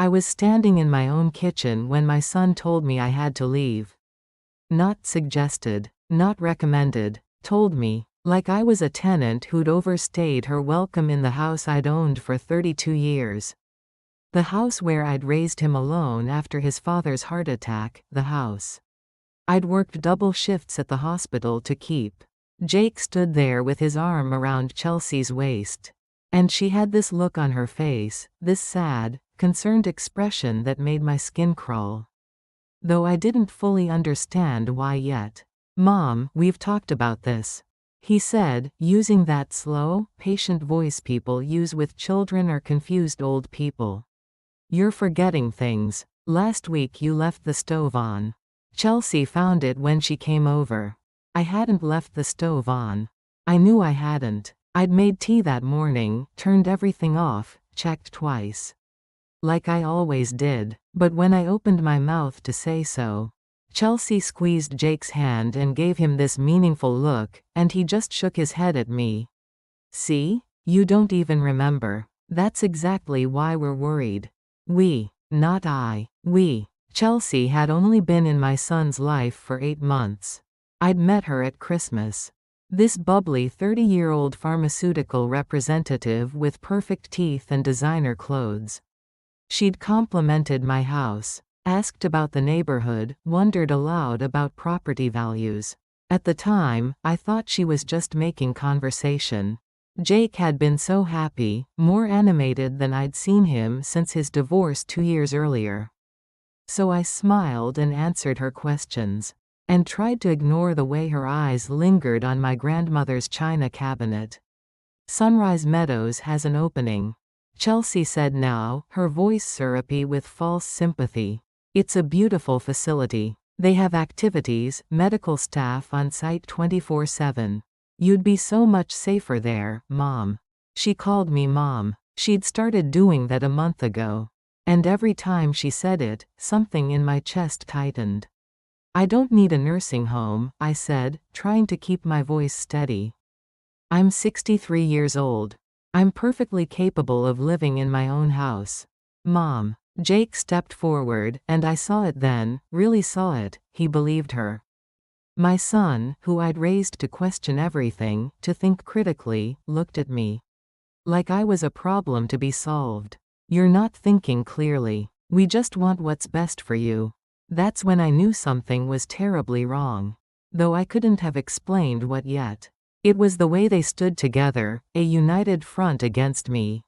I was standing in my own kitchen when my son told me I had to leave. Not suggested, not recommended, told me, like I was a tenant who'd overstayed her welcome in the house I'd owned for 32 years. The house where I'd raised him alone after his father's heart attack, the house I'd worked double shifts at the hospital to keep. Jake stood there with his arm around Chelsea's waist. And she had this look on her face, this sad, concerned expression that made my skin crawl. Though I didn't fully understand why yet. "Mom, we've talked about this," he said, using that slow, patient voice people use with children or confused old people. "You're forgetting things. Last week you left the stove on. Chelsea found it when she came over." I hadn't left the stove on. I knew I hadn't. I'd made tea that morning, turned everything off, checked twice. Like I always did. But when I opened my mouth to say so, Chelsea squeezed Jake's hand and gave him this meaningful look, and he just shook his head at me. "See? You don't even remember. That's exactly why we're worried." We, not I, we. Chelsea had only been in my son's life for 8 months. I'd met her at Christmas. This bubbly 30-year-old pharmaceutical representative with perfect teeth and designer clothes. She'd complimented my house, asked about the neighborhood, wondered aloud about property values. At the time, I thought she was just making conversation. Jake had been so happy, more animated than I'd seen him since his divorce 2 years earlier. So I smiled and answered her questions, and tried to ignore the way her eyes lingered on my grandmother's china cabinet. "Sunrise Meadows has an opening," Chelsea said now, her voice syrupy with false sympathy. "It's a beautiful facility. They have activities, medical staff on site 24/7. You'd be so much safer there, Mom." She called me Mom. She'd started doing that a month ago. And every time she said it, something in my chest tightened. "I don't need a nursing home," I said, trying to keep my voice steady. "I'm 63 years old. I'm perfectly capable of living in my own house." "Mom." Jake stepped forward, and I saw it then, really saw it, he believed her. My son, who I'd raised to question everything, to think critically, looked at me. Like I was a problem to be solved. "You're not thinking clearly. We just want what's best for you." That's when I knew something was terribly wrong. Though I couldn't have explained what yet. It was the way they stood together, a united front against me.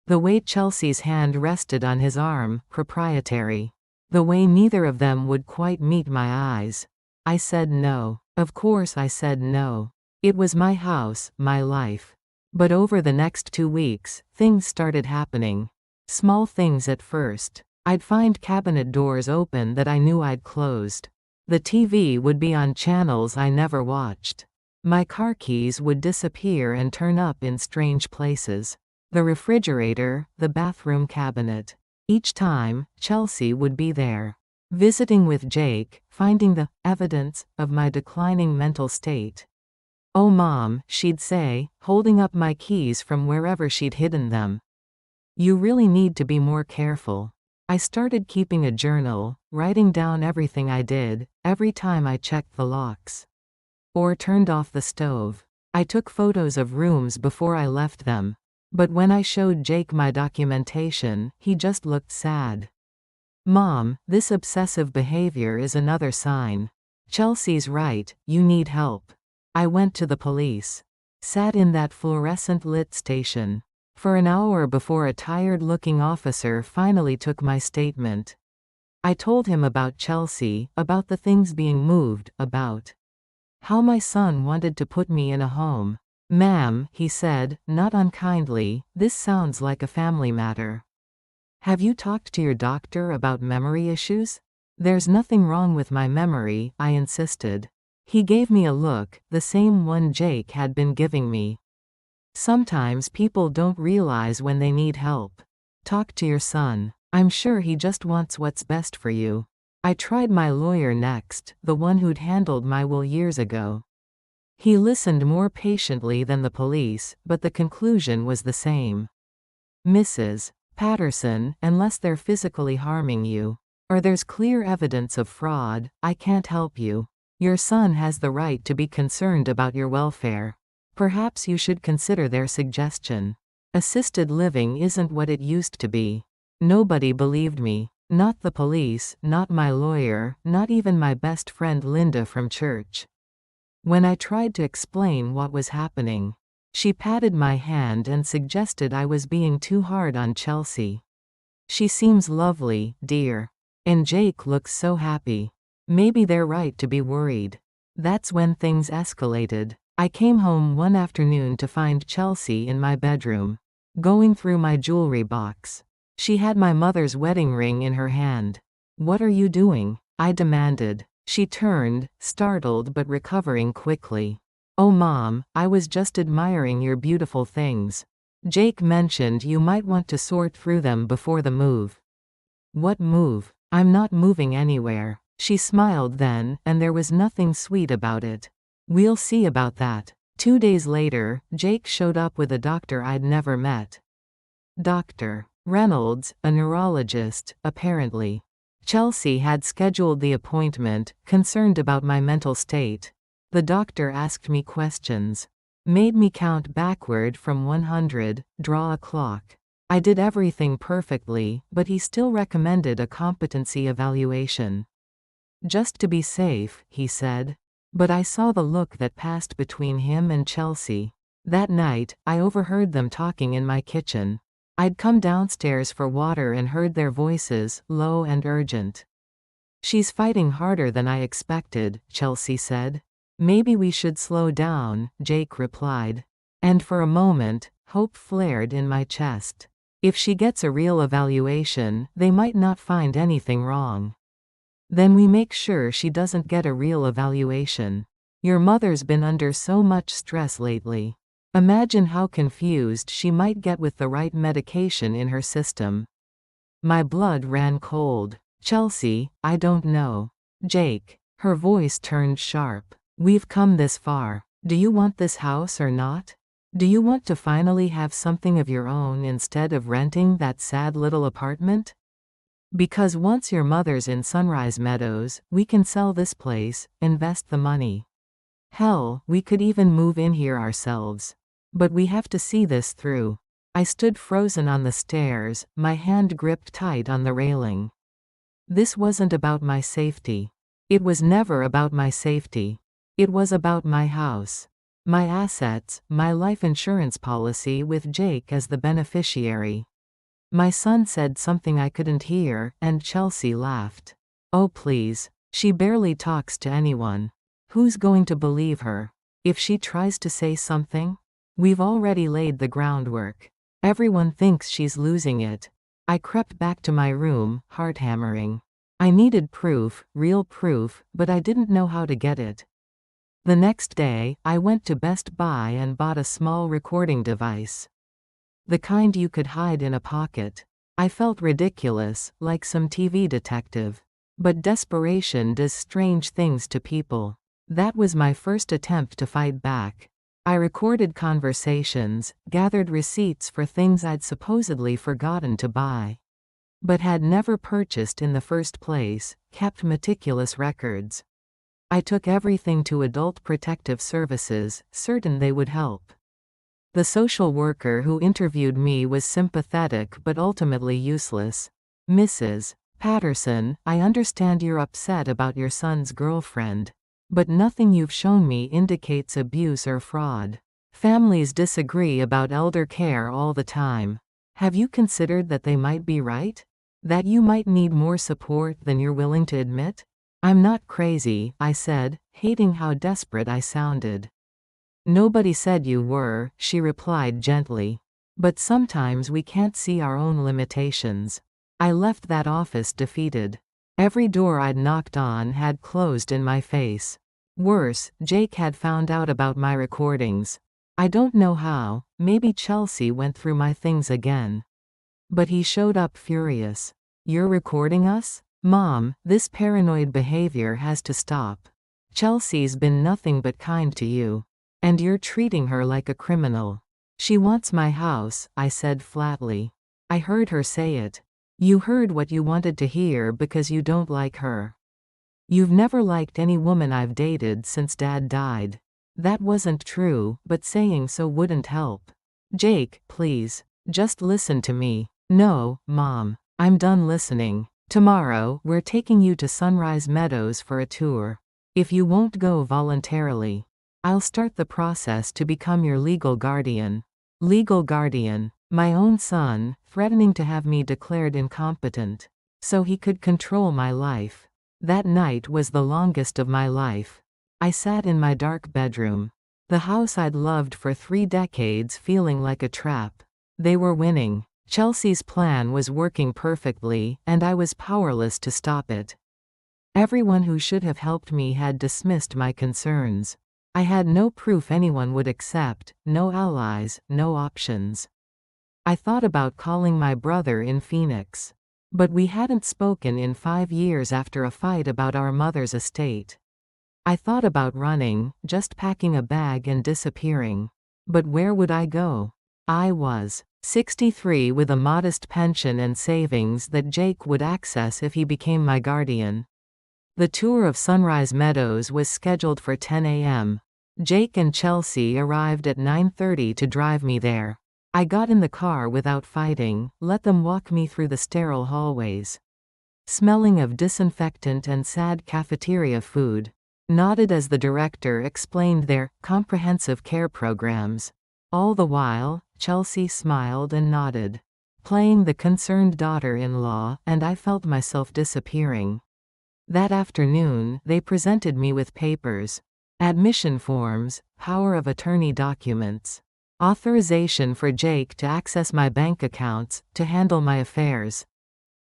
The way Chelsea's hand rested on his arm, proprietary. The way neither of them would quite meet my eyes. I said no. Of course I said no. It was my house, my life. But over the next 2 weeks, things started happening. Small things at first. I'd find cabinet doors open that I knew I'd closed. The TV would be on channels I never watched. My car keys would disappear and turn up in strange places. The refrigerator, the bathroom cabinet. Each time, Chelsea would be there. Visiting with Jake, finding the evidence of my declining mental state. "Oh Mom," she'd say, holding up my keys from wherever she'd hidden them. "You really need to be more careful." I started keeping a journal, writing down everything I did, every time I checked the locks. Or turned off the stove. I took photos of rooms before I left them. But when I showed Jake my documentation, he just looked sad. "Mom, this obsessive behavior is another sign. Chelsea's right, you need help." I went to the police. Sat in that fluorescent-lit station. For an hour before a tired-looking officer finally took my statement. I told him about Chelsea, about the things being moved, about how my son wanted to put me in a home. "Ma'am," he said, not unkindly, "this sounds like a family matter. Have you talked to your doctor about memory issues?" "There's nothing wrong with my memory," I insisted. He gave me a look, the same one Jake had been giving me. "Sometimes people don't realize when they need help. Talk to your son. I'm sure he just wants what's best for you." I tried my lawyer next, the one who'd handled my will years ago. He listened more patiently than the police, but the conclusion was the same. "Mrs. Patterson, unless they're physically harming you, or there's clear evidence of fraud, I can't help you. Your son has the right to be concerned about your welfare. Perhaps you should consider their suggestion. Assisted living isn't what it used to be. Nobody believed me. Not the police, not my lawyer, not even my best friend Linda from church. When I tried to explain what was happening, she patted my hand and suggested I was being too hard on Chelsea. She seems lovely, dear. And Jake looks so happy. Maybe they're right to be worried. That's when things escalated. I came home one afternoon to find Chelsea in my bedroom, going through my jewelry box. She had my mother's wedding ring in her hand. "What are you doing?" I demanded. She turned, startled but recovering quickly. "Oh Mom, I was just admiring your beautiful things. Jake mentioned you might want to sort through them before the move." "What move? I'm not moving anywhere." She smiled then, and there was nothing sweet about it. "We'll see about that." 2 days later, Jake showed up with a doctor I'd never met. Dr. Reynolds, a neurologist, apparently. Chelsea had scheduled the appointment, concerned about my mental state. The doctor asked me questions. Made me count backward from 100, draw a clock. I did everything perfectly, but he still recommended a competency evaluation. "Just to be safe," he said. But I saw the look that passed between him and Chelsea. That night, I overheard them talking in my kitchen. I'd come downstairs for water and heard their voices, low and urgent. "She's fighting harder than I expected," Chelsea said. "Maybe we should slow down," Jake replied. And for a moment, hope flared in my chest. If she gets a real evaluation, they might not find anything wrong. Then we make sure she doesn't get a real evaluation. Your mother's been under so much stress lately. Imagine how confused she might get with the right medication in her system." My blood ran cold. "Chelsea, I don't know." "Jake." Her voice turned sharp. "We've come this far. Do you want this house or not? Do you want to finally have something of your own instead of renting that sad little apartment? Because once your mother's in Sunrise Meadows, we can sell this place, invest the money. Hell, we could even move in here ourselves. But we have to see this through." I stood frozen on the stairs, my hand gripped tight on the railing. This wasn't about my safety. It was never about my safety. It was about my house. My assets, my life insurance policy with Jake as the beneficiary. My son said something I couldn't hear, and Chelsea laughed. "Oh please. She barely talks to anyone. Who's going to believe her? If she tries to say something? We've already laid the groundwork. Everyone thinks she's losing it." I crept back to my room, heart hammering. I needed proof, real proof, but I didn't know how to get it. The next day, I went to Best Buy and bought a small recording device. The kind you could hide in a pocket. I felt ridiculous, like some TV detective. But desperation does strange things to people. That was my first attempt to fight back. I recorded conversations, gathered receipts for things I'd supposedly forgotten to buy, but had never purchased in the first place, kept meticulous records. I took everything to Adult Protective Services, certain they would help. The social worker who interviewed me was sympathetic but ultimately useless. "Mrs. Patterson, I understand you're upset about your son's girlfriend. But nothing you've shown me indicates abuse or fraud. Families disagree about elder care all the time. Have you considered that they might be right? That you might need more support than you're willing to admit?" "I'm not crazy," I said, hating how desperate I sounded. "Nobody said you were," she replied gently. "But sometimes we can't see our own limitations." I left that office defeated. Every door I'd knocked on had closed in my face. Worse, Jake had found out about my recordings. I don't know how, maybe Chelsea went through my things again. But he showed up furious. "You're recording us? Mom, this paranoid behavior has to stop. Chelsea's been nothing but kind to you. And you're treating her like a criminal." "She wants my house," I said flatly. I heard her say it. You heard what you wanted to hear because you don't like her. You've never liked any woman I've dated since Dad died. That wasn't true, but saying so wouldn't help. Jake, please. Just listen to me. No, Mom. I'm done listening. Tomorrow, we're taking you to Sunrise Meadows for a tour. If you won't go voluntarily, I'll start the process to become your legal guardian. Legal guardian. My own son, threatening to have me declared incompetent, so he could control my life. That night was the longest of my life. I sat in my dark bedroom. The house I'd loved for 3 decades feeling like a trap. They were winning. Chelsea's plan was working perfectly, and I was powerless to stop it. Everyone who should have helped me had dismissed my concerns. I had no proof anyone would accept, no allies, no options. I thought about calling my brother in Phoenix. But we hadn't spoken in 5 years after a fight about our mother's estate. I thought about running, just packing a bag and disappearing. But where would I go? I was 63 with a modest pension and savings that Jake would access if he became my guardian. The tour of Sunrise Meadows was scheduled for 10 a.m. Jake and Chelsea arrived at 9:30 to drive me there. I got in the car without fighting, let them walk me through the sterile hallways, smelling of disinfectant and sad cafeteria food. Nodded as the director explained their comprehensive care programs. All the while, Chelsea smiled and nodded, playing the concerned daughter-in-law, and I felt myself disappearing. That afternoon, they presented me with papers, admission forms, power of attorney documents, authorization for Jake to access my bank accounts, to handle my affairs.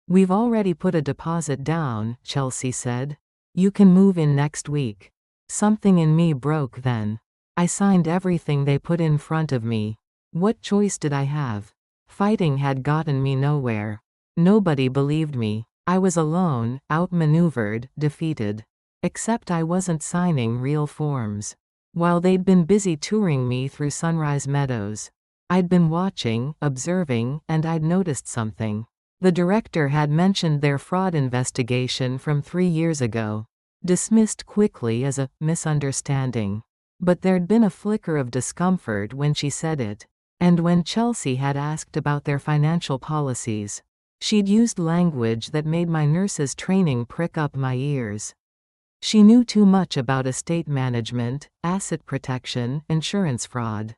We've already put a deposit down, Chelsea said. You can move in next week. Something in me broke then. I signed everything they put in front of me. What choice did I have? Fighting had gotten me nowhere. Nobody believed me. I was alone, outmaneuvered, defeated. Except I wasn't signing real forms. While they'd been busy touring me through Sunrise Meadows, I'd been watching, observing, and I'd noticed something. The director had mentioned their fraud investigation from 3 years ago, dismissed quickly as a misunderstanding. But there'd been a flicker of discomfort when she said it, and when Chelsea had asked about their financial policies, she'd used language that made my nurse's training prick up my ears. She knew too much about estate management, asset protection, insurance fraud.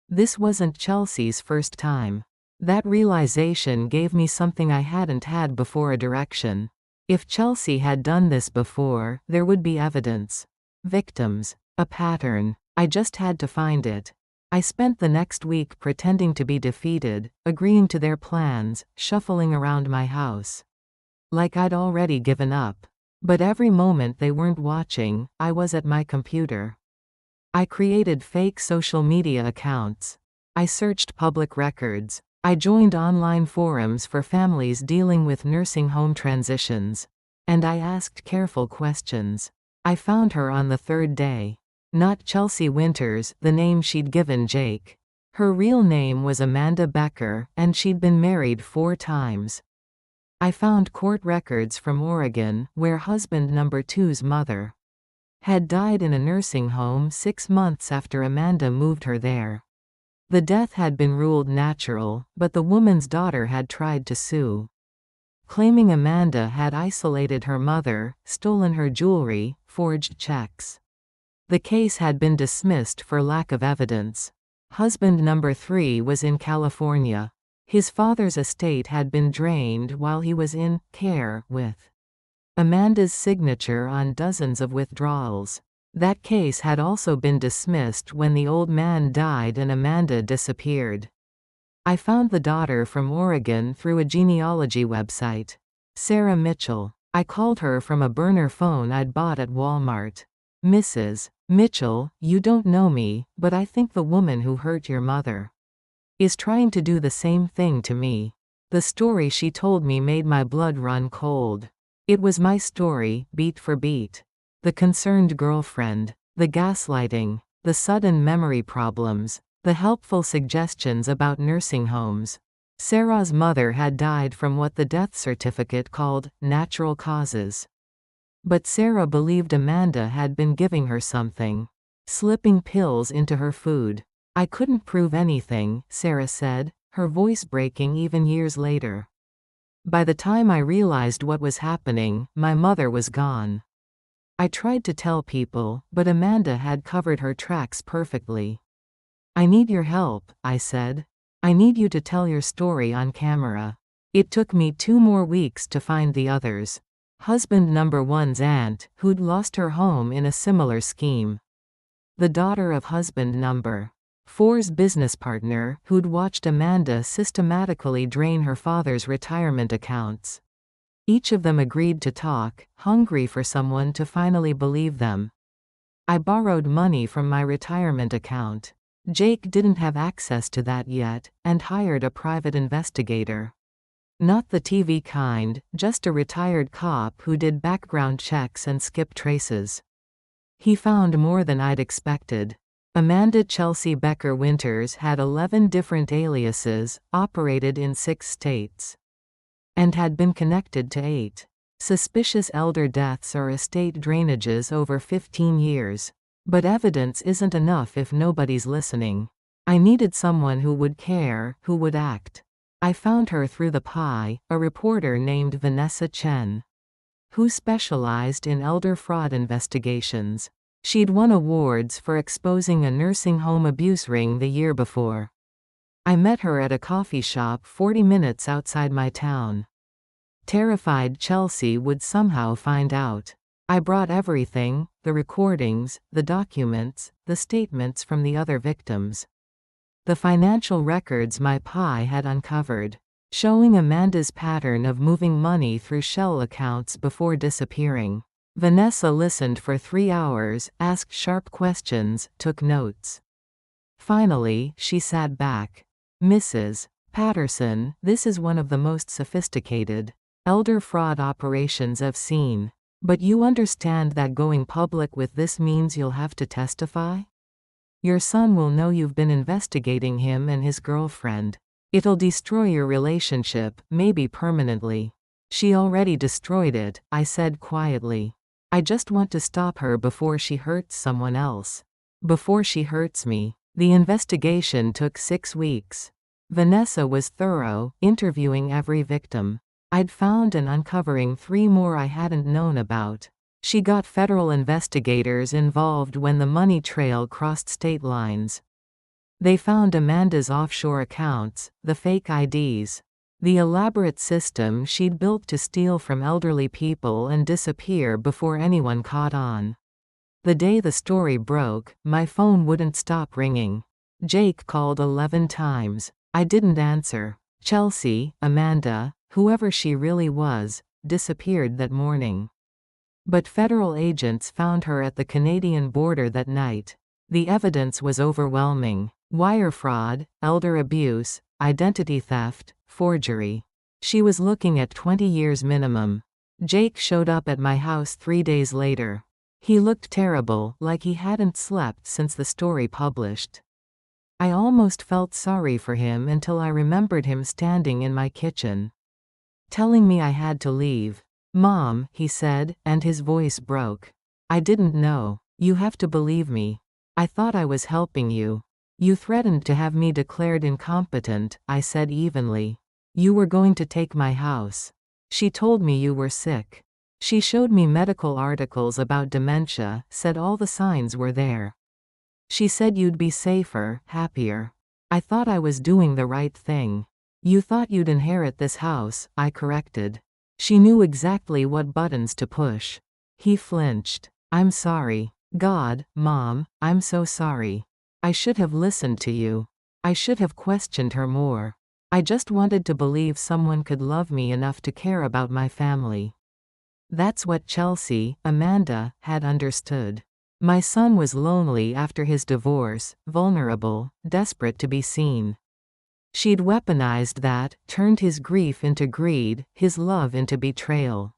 This wasn't Chelsea's first time. That realization gave me something I hadn't had before: a direction. If Chelsea had done this before, there would be evidence. Victims. A pattern. I just had to find it. I spent the next week pretending to be defeated, agreeing to their plans, shuffling around my house, like I'd already given up. But every moment they weren't watching, I was at my computer. I created fake social media accounts. I searched public records. I joined online forums for families dealing with nursing home transitions. And I asked careful questions. I found her on the 3rd day. Not Chelsea Winters, the name she'd given Jake. Her real name was Amanda Becker, and she'd been married 4 times. I found court records from Oregon, where husband number 2's mother had died in a nursing home 6 months after Amanda moved her there. The death had been ruled natural, but the woman's daughter had tried to sue, claiming Amanda had isolated her mother, stolen her jewelry, forged checks. The case had been dismissed for lack of evidence. Husband number 3 was in California. His father's estate had been drained while he was in care, with Amanda's signature on dozens of withdrawals. That case had also been dismissed when the old man died and Amanda disappeared. I found the daughter from Oregon through a genealogy website. Sarah Mitchell. I called her from a burner phone I'd bought at Walmart. Mrs. Mitchell, you don't know me, but I think the woman who hurt your mother is trying to do the same thing to me. The story she told me made my blood run cold. It was my story, beat for beat. The concerned girlfriend, the gaslighting, the sudden memory problems, the helpful suggestions about nursing homes. Sarah's mother had died from what the death certificate called natural causes. But Sarah believed Amanda had been giving her something, slipping pills into her food. I couldn't prove anything, Sarah said, her voice breaking even years later. By the time I realized what was happening, my mother was gone. I tried to tell people, but Amanda had covered her tracks perfectly. I need your help, I said. I need you to tell your story on camera. It took me 2 more weeks to find the others. Husband number 1's aunt, who'd lost her home in a similar scheme. The daughter of husband number 4's business partner, who'd watched Amanda systematically drain her father's retirement accounts. Each of them agreed to talk, hungry for someone to finally believe them. I borrowed money from my retirement account. Jake didn't have access to that yet, and hired a private investigator. Not the TV kind, just a retired cop who did background checks and skipped traces. He found more than I'd expected. Amanda Chelsea Becker Winters had 11 different aliases, operated in 6 states, and had been connected to 8 suspicious elder deaths or estate drainages over 15 years. But evidence isn't enough if nobody's listening. I needed someone who would care, who would act. I found her through the pie, a reporter named Vanessa Chen, who specialized in elder fraud investigations. She'd won awards for exposing a nursing home abuse ring the year before. I met her at a coffee shop 40 minutes outside my town. Terrified Chelsea would somehow find out. I brought everything, the recordings, the documents, the statements from the other victims. The financial records my pie had uncovered, showing Amanda's pattern of moving money through shell accounts before disappearing. Vanessa listened for 3 hours, asked sharp questions, took notes. Finally, she sat back. Mrs. Patterson, this is one of the most sophisticated elder fraud operations I've seen. But you understand that going public with this means you'll have to testify? Your son will know you've been investigating him and his girlfriend. It'll destroy your relationship, maybe permanently. She already destroyed it, I said quietly. I just want to stop her before she hurts someone else. Before she hurts me. The investigation took 6 weeks. Vanessa was thorough, interviewing every victim. I'd found and uncovering 3 more I hadn't known about. She got federal investigators involved when the money trail crossed state lines. They found Amanda's offshore accounts, the fake IDs, the elaborate system she'd built to steal from elderly people and disappear before anyone caught on. The day the story broke, my phone wouldn't stop ringing. Jake called 11 times. I didn't answer. Chelsea, Amanda, whoever she really was, disappeared that morning. But federal agents found her at the Canadian border that night. The evidence was overwhelming. Wire fraud, elder abuse, identity theft, forgery. She was looking at 20 years minimum. Jake showed up at my house 3 days later. He looked terrible, like he hadn't slept since the story published. I almost felt sorry for him until I remembered him standing in my kitchen, telling me I had to leave. "Mom," he said, and his voice broke. "I didn't know. You have to believe me. I thought I was helping you. You threatened to have me declared incompetent," I said evenly. "You were going to take my house. She told me you were sick. She showed me medical articles about dementia, said all the signs were there. She said you'd be safer, happier. I thought I was doing the right thing. You thought you'd inherit this house," I corrected. She knew exactly what buttons to push. He flinched. "I'm sorry. God, Mom, I'm so sorry. I should have listened to you. I should have questioned her more. I just wanted to believe someone could love me enough to care about my family." That's what Chelsea, Amanda, had understood. My son was lonely after his divorce, vulnerable, desperate to be seen. She'd weaponized that, turned his grief into greed, his love into betrayal.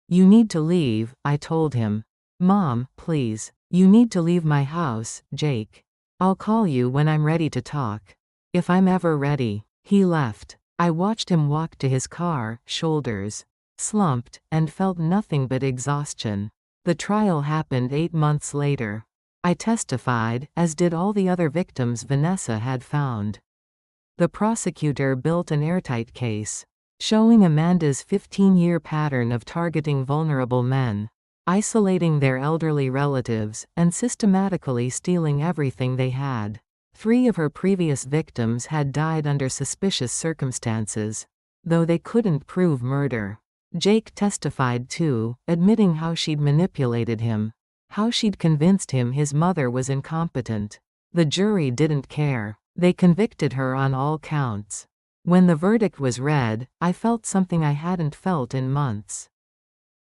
"You need to leave," I told him. "Mom, please. You need to leave my house, Jake. I'll call you when I'm ready to talk. If I'm ever ready." He left. I watched him walk to his car, shoulders slumped, and felt nothing but exhaustion. The trial happened 8 months later. I testified, as did all the other victims Vanessa had found. The prosecutor built an airtight case, showing Amanda's 15-year pattern of targeting vulnerable men, isolating their elderly relatives, and systematically stealing everything they had. 3 of her previous victims had died under suspicious circumstances, though they couldn't prove murder. Jake testified too, admitting how she'd manipulated him, how she'd convinced him his mother was incompetent. The jury didn't care. They convicted her on all counts. When the verdict was read, I felt something I hadn't felt in months.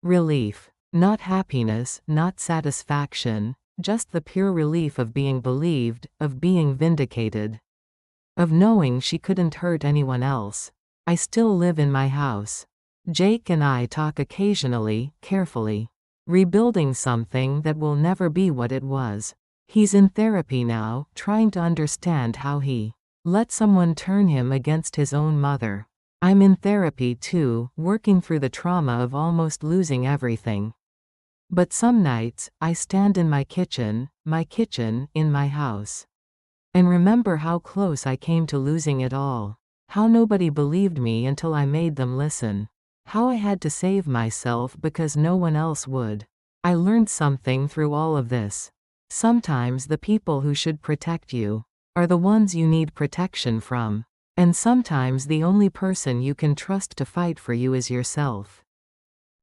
Relief. Not happiness, not satisfaction, just the pure relief of being believed, of being vindicated, of knowing she couldn't hurt anyone else. I still live in my house. Jake and I talk occasionally, carefully, rebuilding something that will never be what it was. He's in therapy now, trying to understand how he let someone turn him against his own mother. I'm in therapy too, working through the trauma of almost losing everything. But some nights, I stand in my kitchen, in my house, and remember how close I came to losing it all. How nobody believed me until I made them listen. How I had to save myself because no one else would. I learned something through all of this. Sometimes the people who should protect you are the ones you need protection from. And sometimes the only person you can trust to fight for you is yourself.